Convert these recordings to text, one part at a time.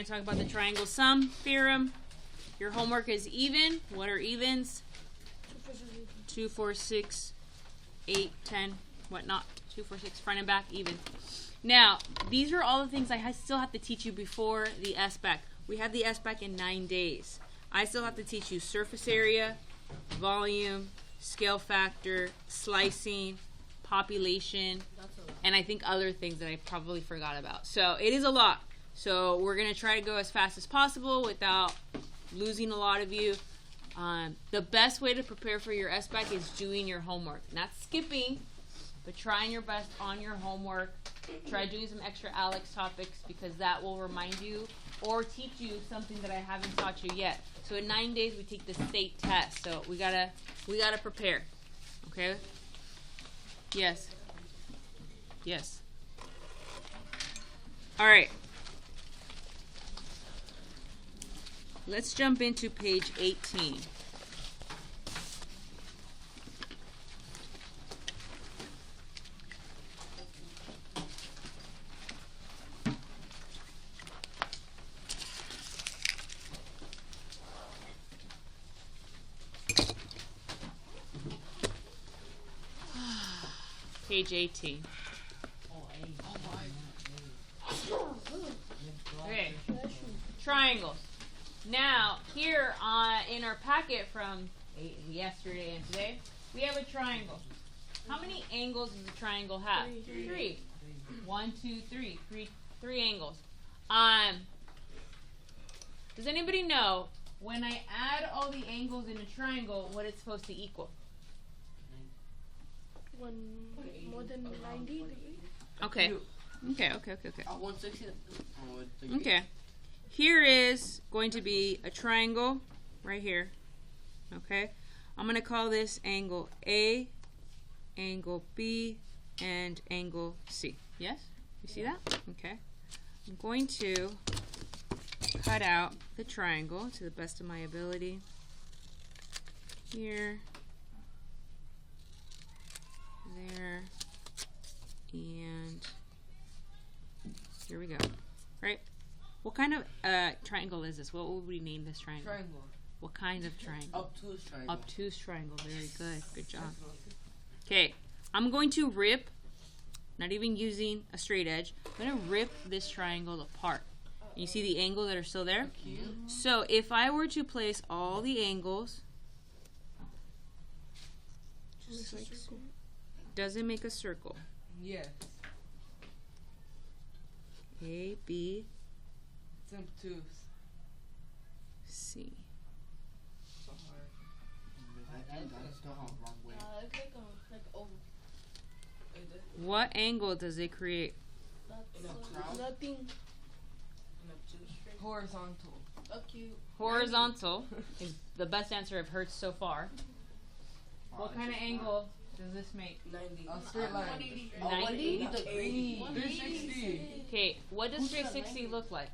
going to talk about the triangle sum theorem. Your homework is even. What are evens? 2, 4, 6, 8, 10, whatnot. 2, 4, 6, front and back, even. Now, these are all the things I still have to teach you before the SBAC. We have the SBAC in 9 days. I still have to teach you surface area, volume, scale factor, slicing, population, and I think other things that I probably forgot about. So it is a lot. So we're going to try to go as fast as possible without losing a lot of you. The best way to prepare for your SBAC is doing your homework. Not skipping, but trying your best on your homework. Try doing some extra Alex topics because that will remind you or teach you something that I haven't taught you yet. So in 9 days we take the state test. So we gotta prepare. Okay? Yes. Yes. All right. Let's jump into page 18. Page 18. Okay. Triangles. Now, here in our packet from yesterday and today, we have a triangle. How many angles does a triangle have? 3. 1, 2, 3. Three angles. Does anybody know when I add all the angles in a triangle, what it's supposed to equal? More than 90 degrees. Okay. Okay. 160. Okay. Here is going to be a triangle right here. Okay. I'm going to call this angle A, angle B, and angle C. Yes? You see that? Okay. I'm going to cut out the triangle to the best of my ability. Here. There. And here we go. Right? What kind of triangle is this? What would we name this triangle? Triangle. What kind of triangle? Obtuse triangle. Obtuse triangle. Very good. Good job. Okay. I'm going to rip, not even using a straight edge, I'm going to rip this triangle apart. You see the angles that are still there? So if I were to place all the angles, does it make a circle? Yes. A, B, It's obtuse. C. So hard. What angle does it create? Nothing. Horizontal. Horizontal is the best answer I've heard so far. What kind of angle does this make? 90. A straight line. 90? 360. Okay, what does 360 look like?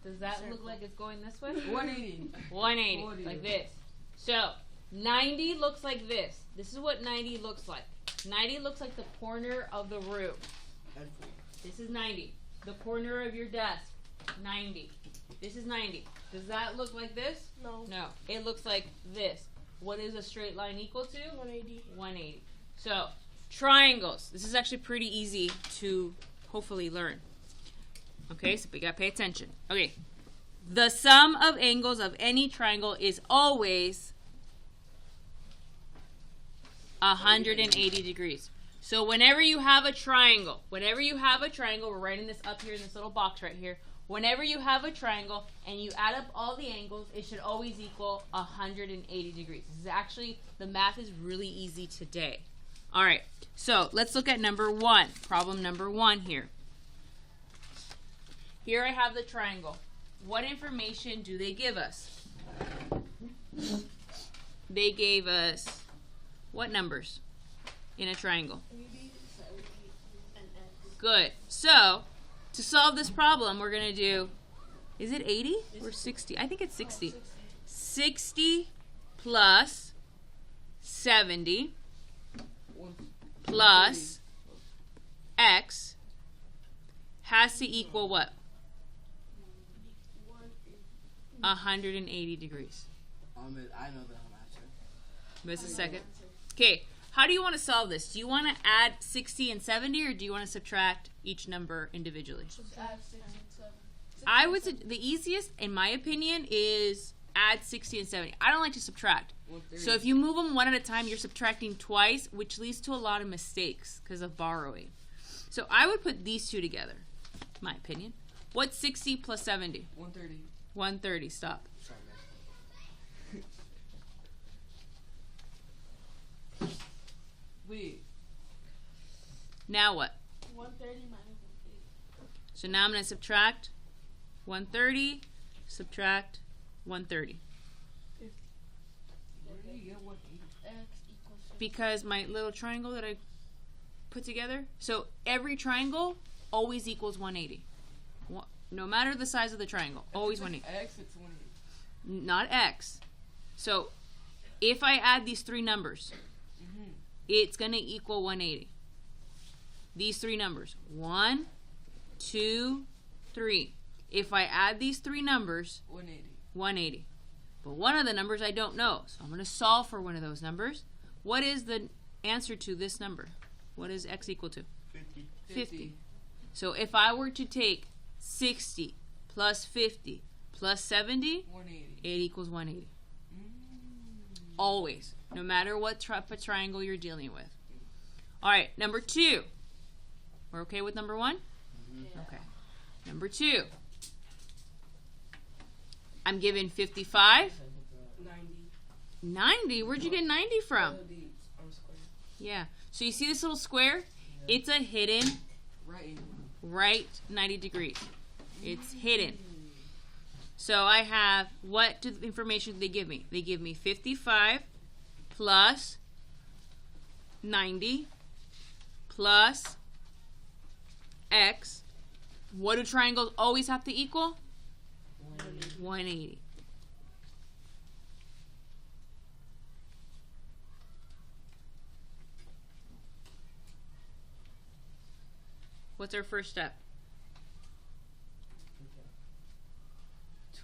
Does that look like it's going this way? 180. 180, like this. So, 90 looks like this. This is what 90 looks like. 90 looks like the corner of the room. This is 90. The corner of your desk, 90. This is 90. Does that look like this? No. No. It looks like this. What is a straight line equal to? 180. 180. So, triangles. This is actually pretty easy to hopefully learn. Okay, so we gotta pay attention. Okay. The sum of angles of any triangle is always 180 degrees. So whenever you have a triangle, we're writing this up here in this little box right here. Whenever you have a triangle and you add up all the angles, it should always equal 180 degrees. This is actually, the math is really easy today. All right, so let's look at number 1, problem number 1 here. Here I have the triangle. What information do they give us? They gave us what numbers in a triangle? Good. So, to solve this problem, we're going to do, is it 80 or 60? I think it's 60. 60 plus 70 plus x has to equal what? 180 degrees. I know the answer. Miss a second. Okay, how do you want to solve this? Do you want to add 60 and 70, or do you want to subtract each number individually? Add 6 and 7. I would say the easiest, in my opinion, is add 60 and 70. I don't like to subtract. 130. So if you move them one at a time, you're subtracting twice, which leads to a lot of mistakes because of borrowing. So I would put these two together, my opinion. What's 60 plus 70? 130. 130. Stop. Sorry, Wait. Now what? 130 minus 180. So now I'm going to subtract 130, subtract 130. Where do you get 180? X equals 6. Because my little triangle that I put together, so every triangle always equals 180. No matter the size of the triangle, always 180. X, it's 180. Not X. So if I add these three numbers, it's going to equal 180. These three numbers, 1, 2, 3. If I add these three numbers, 180. 180. But one of the numbers I don't know, so I'm going to solve for one of those numbers. What is the answer to this number? What is X equal to? 50. 50. So if I were to take 60 plus 50 plus 70, 180. it equals 180. Always. No matter what type of triangle you're dealing with. All right, number 2. We're okay with number 1? Okay. Number 2. I'm given 55. 90. 90? Where'd you get 90 from? I'm square. Yeah. So you see this little square? It's a hidden Right. right 90 degrees. It's hidden. So I have, what information did they give me? They give me 55 plus 90 plus X. What do triangles always have to equal? 180. What's our first step?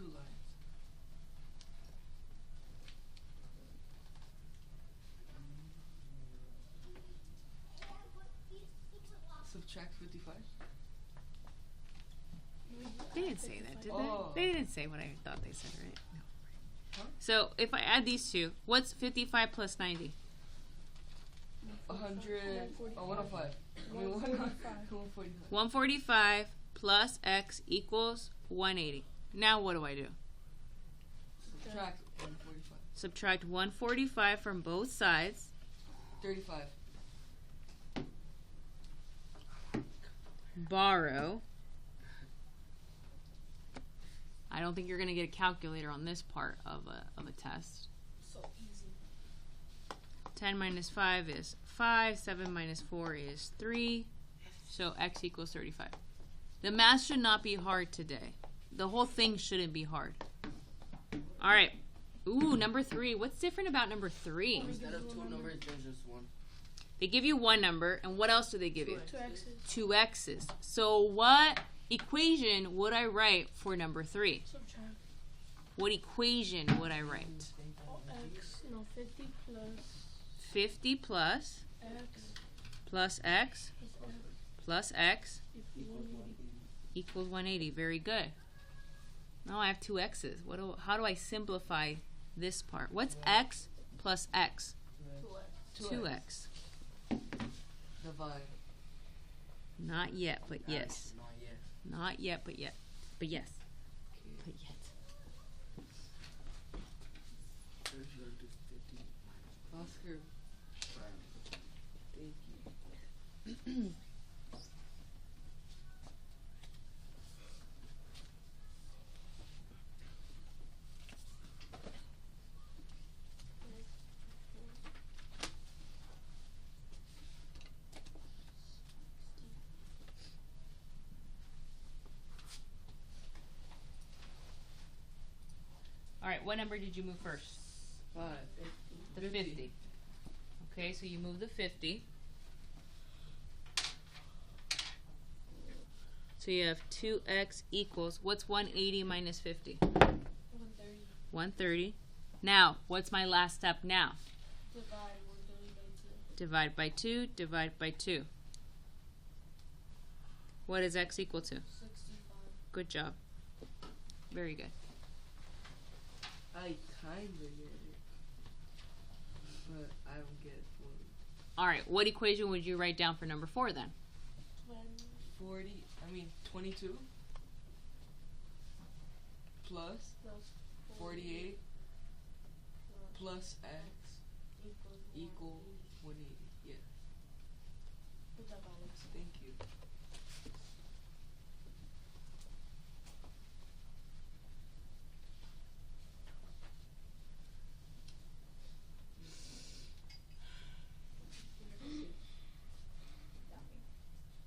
2 lines. Subtract 55. They didn't say that, did Oh. they? They didn't say what I thought they said, right? No. Huh? So if I add these two, what's 55 plus 90? 100. Oh, 105. I mean, 145. 145 plus X equals 180. Now what do I do? Subtract 145. Subtract 145 from both sides. 35. Borrow. I don't think you're going to get a calculator on this part of a test. So easy. 10 minus 5 is 5. 7 minus 4 is 3. So X equals 35. The math should not be hard today. The whole thing shouldn't be hard. All right. Ooh, number 3. What's different about number 3? Instead of 2 numbers, there's just 1. They give you one number, and what else do they give you? 2 X's. 2 X's. So what equation would I write for number 3? Subtract. What equation would I write? X. No, 50 plus 50 plus X X plus X equals 180. equals 180. Very good. Now I have 2 X's. How do I simplify this part? What's X plus X? 2X. Divide. Not yet, but yes. Not yet. Not yet, but yet. But yes. But yet. First, you gotta do 50 minus Oscar. 5. Thank you. All right, what number did you move first? 5. The 50. Okay, so you move the 50. So you have 2X equals, what's 180 minus 50? 130. 130. Now, what's my last step now? Divide 130 by 2. Divide by 2, divide by 2. What is x equal to? 65. Good job. Very good. I kinda get it, but I don't get it fully. All right, what equation would you write down for number 4 then? 22 plus Plus 48 plus x equal 180. Yeah, Good job, Alex. thank you.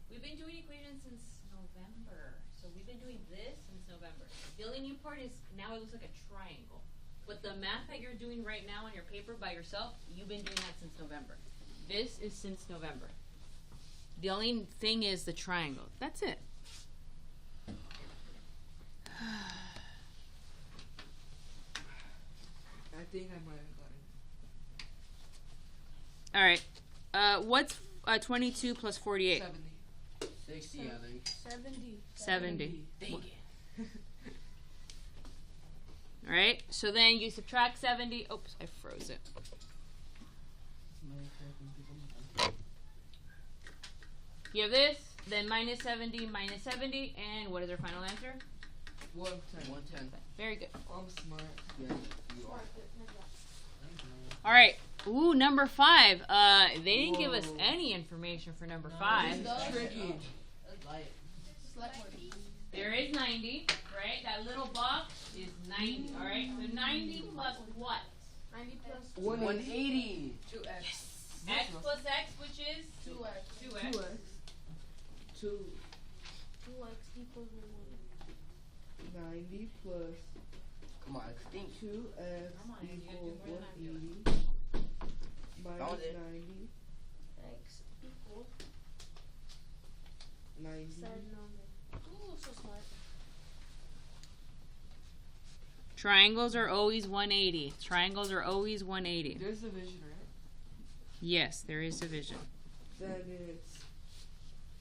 We've been doing equations since November. So we've been doing this since November. The only new part is now it looks like a triangle. But the math that you're doing right now on your paper by yourself, you've been doing that since November. This is since November. The only thing is the triangle. That's it. I think I might have gotten All right. What's 22 plus 48? 70. 60, I think. 70. 70. Dang it. All right. So then you subtract 70. Oops, I froze it. You have this, then minus 70, and what is our final answer? 110. 110. Very good. I'm smart. Yeah, you are. All right. Ooh, number 5. They didn't give us any information for number 5. This is tricky. There is 90, right? That little box is 90, all right? So 90 plus what? 90 plus 180. 2x. X plus x, which is? 2x. 2x. 2. 2x equals 90 plus Come on, think. 2x Come on, you gotta do equals more than I'm doing. 180 Found minus it. 90. 1. X equals 90. said number. Ooh, so smart. Triangles are always 180. Triangles are always 180. There's division, right? Yes, there is division. Then it's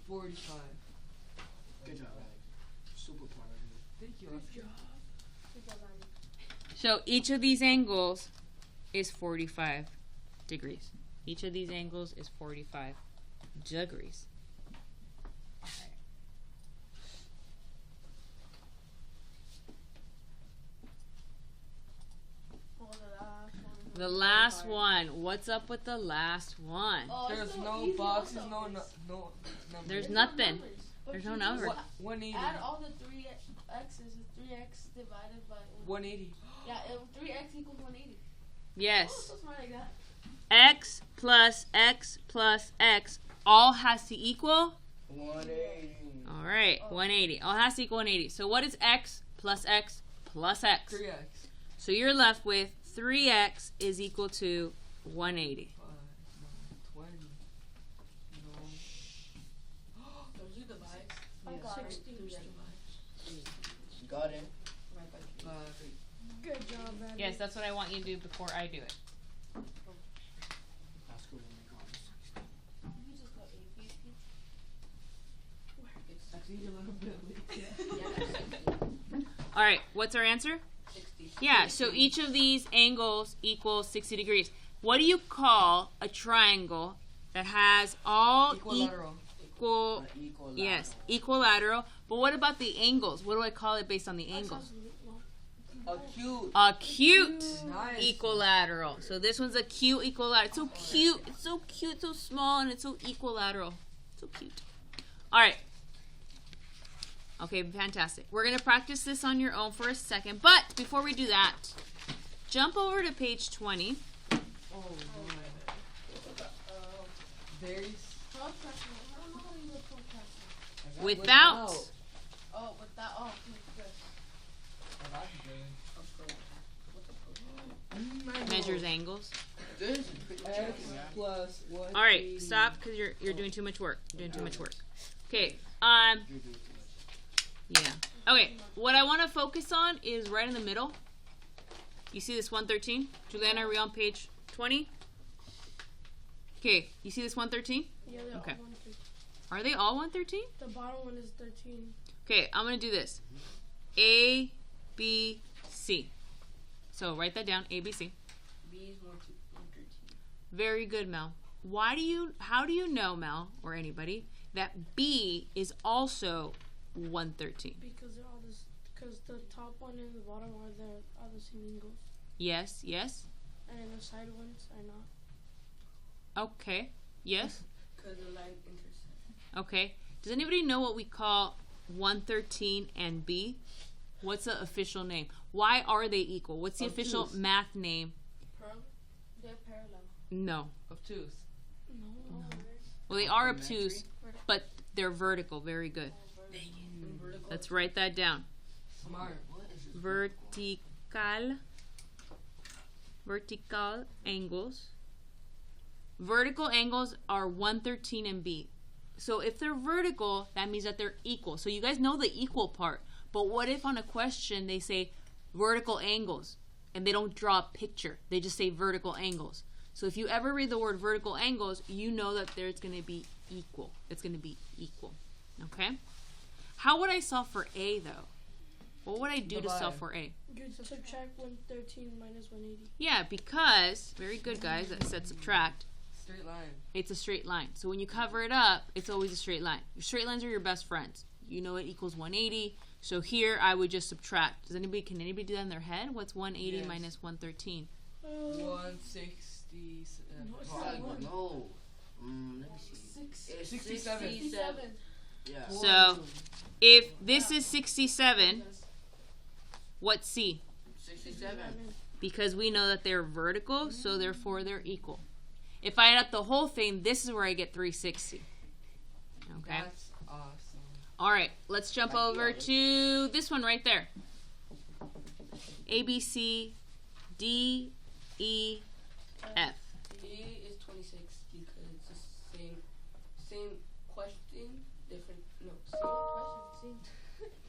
45. Good job, Alex. Super proud of you. Thank you. Good job, Alex. So each of these angles is 45 degrees. Each of these angles is 45 degrees. Oh, the last one. The last one. What's up with the last one? Oh, it's There's so no easy boxes, also. no numbers. There's There's no nothing. numbers. But There's you no just number. 180. Add all the 3 x's. 3x divided by 180. Yeah, 3x equals 180. Oh, Yes. so smart like that. X plus x plus x all has to equal? 180. All right, 180. All has to equal 180. So what is x plus x plus x? 3x. So you're left with 3x is equal to 180. 5, 9, 20. No. Those are divides. I Yeah, got 60. it. Got it. 5. Good job, man. Yes, that's what I want you to do before I do it. That's cool. You just got 8 Actually, a little bit late. All right, what's our answer? 60. Yeah, so each of these angles equals 60 degrees. What do you call a triangle that has all Equilateral. equal? Equal. Yes, equilateral. But what about the angles? What do I call it based on the angles? Acute. Acute Nice. equilateral. So this one's a cute equilateral. It's so cute. It's so cute, so small, and it's so equilateral. So cute. All right. Okay, fantastic. We're going to practice this on your own for a second. But before we do that, jump over to page 20. Oh, my. There's. Without. Oh, with that. Oh, good. Measures angles. This is pretty X tricky, man. plus 180. All right, stop because you're doing too much work. You're doing too much work. Okay. You're doing too much. Yeah. Okay. What I want to focus on is right in the middle. You see this 113? Juliana, are we on page 20? Okay, you see this 113? Yeah, they're Okay. all 113. Are they all 113? The bottom one is 13. Okay, I'm going to do this. A, B, C. So write that down, A, B, C. B is 113. Very good, Mel. How do you know, Mel, or anybody, that B is also 113? Because they're all this. Because the top one and the bottom are the same angles, Yes, yes. and then the side ones are not. Okay, yes. Because the line intersect. Okay. Does anybody know what we call 113 and B? What's the official name? Why are they equal? What's the official Obtuse. math name? They're parallel. No. Obtuse. No. Well, they are obtuse, but they're vertical. Very good. Vertical. Let's write that down. Smart. Vertical angles. Vertical angles are 113 and B. So if they're vertical, that means that they're equal. So you guys know the equal part. But what if on a question they say vertical angles and they don't draw a picture? They just say vertical angles. So if you ever read the word vertical angles, you know that there's going to be equal. It's going to be equal. Okay? How would I solve for A though? What would I do to solve for A? You'd subtract 113 minus 180. Yeah, because, very good guys, that said subtract. Straight line. It's a straight line. So when you cover it up, it's always a straight line. Your straight lines are your best friends. You know it equals 180. So here I would just subtract. Can anybody do that in their head? What's 180 Yes. minus 113? 167. No. Let me see. It's 67. Yeah. So if this is 67, what's C? 67. Because we know that they're vertical, so therefore they're equal. If I add up the whole thing, this is where I get 360. Okay. That's awesome. All right, let's jump over to this one right there. A, B, C, D, E, F. D is 26 because it's the same question, different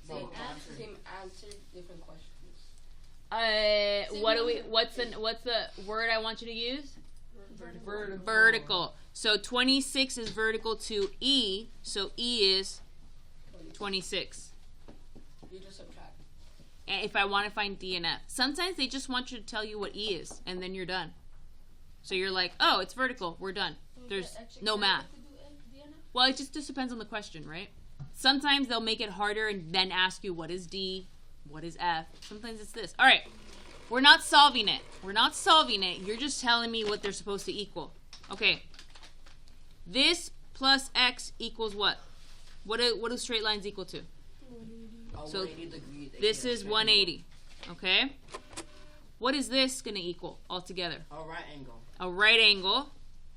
same answer, different questions. What's the word I want you to use? Vertical. Vertical. So 26 is vertical to E, so E is 26. You just subtract. And if I want to find D and F. Sometimes they just want you to tell you what E is, and then you're done. So you're like, oh, it's vertical, we're done. There's no math. Well, it just depends on the question, right? Sometimes they'll make it harder and then ask you what is D, what is F. Sometimes it's this. All right, we're not solving it. We're not solving it. You're just telling me what they're supposed to equal. Okay, this plus X equals what? What do straight lines equal to? So 180 degrees. this is 180, okay? What is this going to equal altogether? A right angle. A right angle.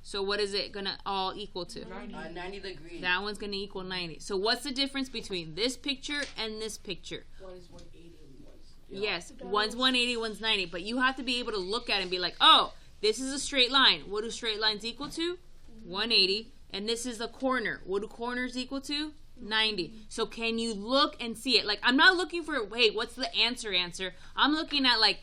So what is it going to all equal to? 90 degrees. That one's going to equal 90. So what's the difference between this picture and this picture? One is 180 and one's Yes, one's 180, one's 90. But you have to be able to look at it and be like, oh, this is a straight line. What do straight lines equal to? 180. And this is a corner. What do corners equal to? 90. So can you look and see it? Like, I'm not looking for, hey, what's the answer? I'm looking at, like,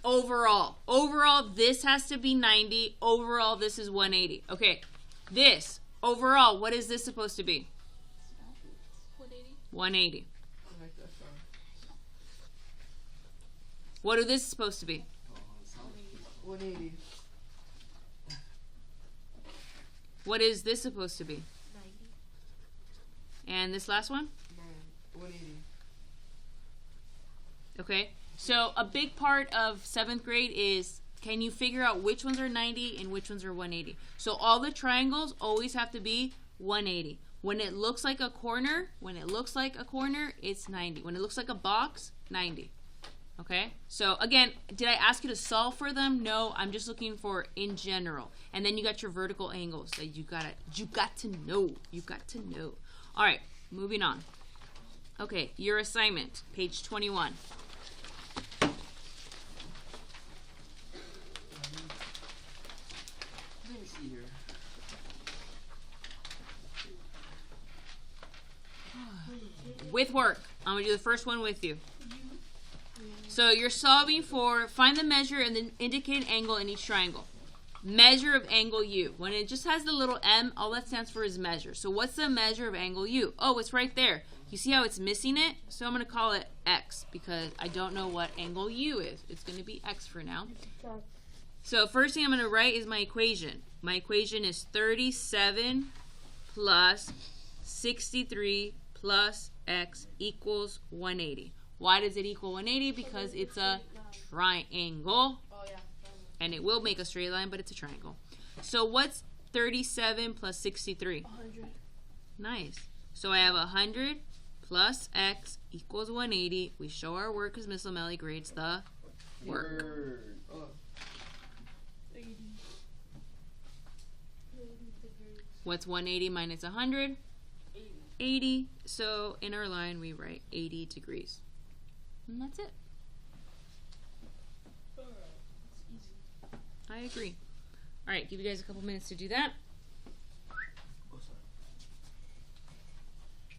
overall. Overall, this has to be 90. Overall, this is 180. Okay, this. Overall, what is this supposed to be? 180. I like that song. What is this supposed to be? 180. What is this supposed to be? 90. And this last one? 180. Okay, so a big part of 7th grade is, can you figure out which ones are 90 and which ones are 180? So all the triangles always have to be 180. When it looks like a corner, it's 90. When it looks like a box, 90. Okay, so again, did I ask you to solve for them? No, I'm just looking for in general. And then you got your vertical angles that you got to know. All right, moving on. Okay, your assignment, page 21. Let me see here. With work. I'm going to do the first one with you. So you're solving for, find the measure and then indicate an angle in each triangle. Measure of angle U. When it just has the little m, all that stands for is measure. So what's the measure of angle U? Oh, it's right there. You see how it's missing it? So I'm going to call it x because I don't know what angle U is. It's going to be x for now. So first thing I'm going to write is my equation. My equation is 37 plus 63 plus x equals 180. Why does it equal 180? Because it's a triangle. Oh yeah. And it will make a straight line, but it's a triangle. So what's 37 plus 63? 100. Nice. So I have 100 plus x equals 180. We show our work because Miss O'Malley grades the work. Word. Oh. 80. What's 180 minus 100? 80. So in our line, we write 80 degrees. And that's it. I agree. All right, give you guys a couple minutes to do that.